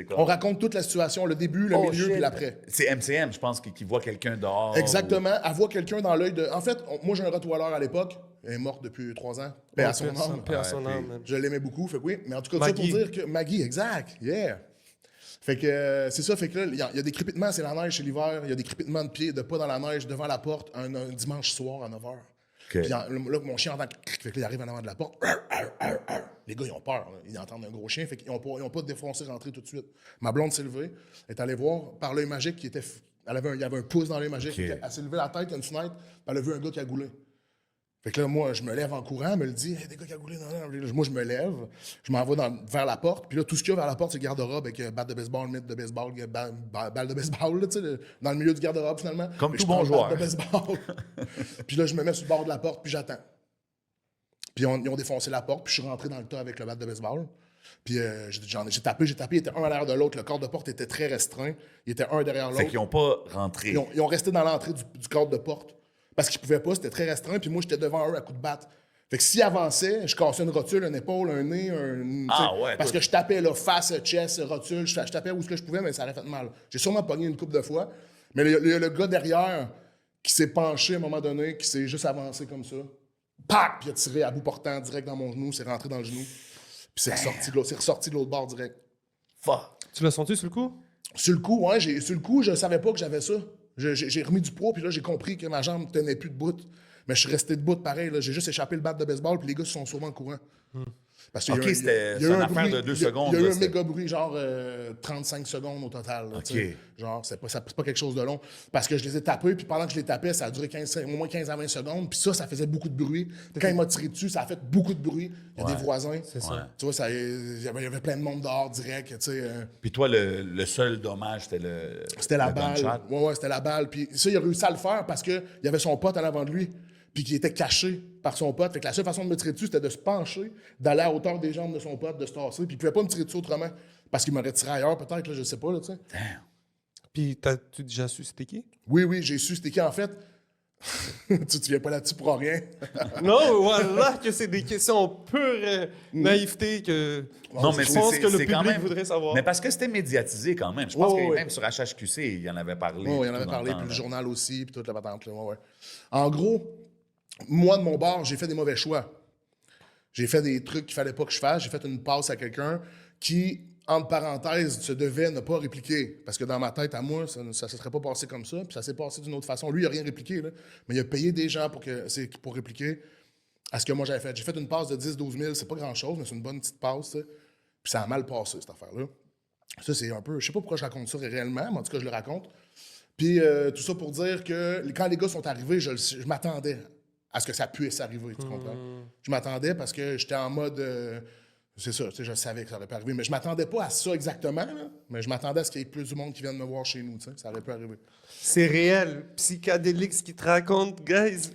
quoi? On raconte toute la situation, le début, le milieu, puis l'après. C'est MCM, je pense, qui voit quelqu'un dehors. Exactement. Elle voit quelqu'un dans l'œil de... En fait, moi, j'ai un rottweiler à l'époque. Elle est morte depuis 3 ans. Paix à son âme. Paix à son Ouais, âme, man. Je l'aimais beaucoup, fait que oui. Mais en tout cas, Maggie. ça pour dire que... Maggie, exact. Yeah. Fait que c'est ça, fait que là, il y a des crépitements, c'est la neige, c'est l'hiver. Il y a des crépitements de pieds, de pas dans la neige, devant la porte, un dimanche soir à 9h. OK. Puis là, mon chien entend... Fait que là, il arrive en avant de la porte. Les gars, ils ont peur. Là. Ils entendent un gros chien, fait qu'ils n'ont pas défoncé, rentré tout de suite. Ma blonde s'est levée, est allée voir par l'œil magique qui était... Il y avait un pouce dans l'œil magique. OK. Elle s'est levée la tête, il y a une fenêtre, puis elle a vu un gars qui a goulé. Fait que là, moi, je me lève en courant, elle me le dit, hey, des gars qui a goulé, non. Moi, je me lève, je m'en vais vers la porte, puis là, tout ce qu'il y a vers la porte, c'est garde-robe avec batte de baseball, mythe de baseball, balle de baseball, là, tu sais, dans le milieu du garde-robe, finalement. Comme Fait tout que je bon prends une batte joueur. de baseball. Puis là, je me mets sur le bord de la porte, puis j'attends. Puis ils ont défoncé la porte, puis je suis rentré dans le tas avec le bat de baseball. Puis j'ai tapé, il était un à l'arrière de l'autre. Le corps de porte était très restreint. Il était un derrière l'autre. Fait qu'ils n'ont pas rentré. Ils ont resté dans l'entrée du cadre de porte. Parce qu'ils pouvaient pas, c'était très restreint. Puis moi, j'étais devant eux à coup de batte. Fait que s'ils avançaient, je cassais une rotule, une épaule, un nez, Ah t'sais, ouais, parce toi- que je tapais là, face, chest, rotule, je tapais où ce que je pouvais, mais ça aurait fait mal. J'ai sûrement pogné une couple de fois. Mais il y a le gars derrière qui s'est penché à un moment donné, qui s'est juste avancé comme ça. Pac! Puis il a tiré à bout portant direct dans mon genou, c'est rentré dans le genou. Puis c'est ressorti de l'autre bord direct. Fuck. Tu l'as senti sur le coup? Sur le coup, ouais, sur le coup, je savais pas que j'avais ça. J'ai remis du poids, puis là, j'ai compris que ma jambe tenait plus debout. Mais je suis resté debout pareil. Là. J'ai juste échappé le bat de baseball, puis les gars se sont sauvés en courant. Parce qu'il y a OK, eu un- c'était il y a eu une un affaire bruit- de 2 il y a- secondes, Il y a eu là, un c'était- méga bruit, genre 35 secondes au total. Là, OK. tu sais. Genre, c'est pas quelque chose de long. Parce que je les ai tapés, puis pendant que je les tapais, ça a duré au moins 15 à 20 secondes. Puis ça faisait beaucoup de bruit. Puis quand il m'a tiré dessus, ça a fait beaucoup de bruit. Il y a des voisins. C'est ça. Tu vois, il y avait plein de monde dehors direct. Tu sais, Puis toi, le seul dommage, c'était C'était la le balle. gunshot. Ouais, c'était la balle. Puis ça, il a réussi à le faire parce qu'il y avait son pote en avant de lui, puis qui était caché par son pote. Fait que la seule façon de me tirer dessus, c'était de se pencher, d'aller à hauteur des jambes de son pote, de se tasser. Puis il pouvait pas me tirer dessus autrement. Parce qu'il m'aurait tiré ailleurs, peut-être, là, je sais pas, là, tu sais. Damn. Puis, tu déjà su c'était qui? Oui, j'ai su c'était qui, en fait. Tu viens pas là-dessus pour rien. Non, voilà que c'est des questions pure naïveté que Non, mais je pense que le c'est public quand même... voudrait savoir. Mais parce que c'était médiatisé quand même. Je pense Ouais, que ouais. même sur HHQC, il y en avait parlé. Oui, il en avait tout dans parlé, le temps, puis le là. journal aussi, puis toute la patente, là, ouais. En gros, moi, de mon bord, j'ai fait des mauvais choix. J'ai fait des trucs qu'il fallait pas que je fasse. J'ai fait une passe à quelqu'un qui, entre parenthèses, se devait ne pas répliquer. Parce que dans ma tête, à moi, ça ne se serait pas passé comme ça, puis ça s'est passé d'une autre façon. Lui, il n'a rien répliqué, là, mais il a payé des gens pour répliquer à ce que moi j'avais fait. J'ai fait une passe de 10-12 000, c'est pas grand-chose, mais c'est une bonne petite passe, ça. Puis ça a mal passé, cette affaire-là. Ça, c'est un peu... Je sais pas pourquoi je raconte ça réellement, mais en tout cas, je le raconte. Puis tout ça pour dire que quand les gars sont arrivés, je m'attendais à ce que ça puisse arriver, tu comprends? Je m'attendais parce que j'étais en mode... c'est ça, tu sais, je savais que ça aurait pu arriver. Mais je m'attendais pas à ça exactement, là, mais je m'attendais à ce qu'il y ait plus de monde qui vienne me voir chez nous, tu sais. Ça aurait pu arriver. C'est réel. Psychadélique, ce qu'il te raconte, guys.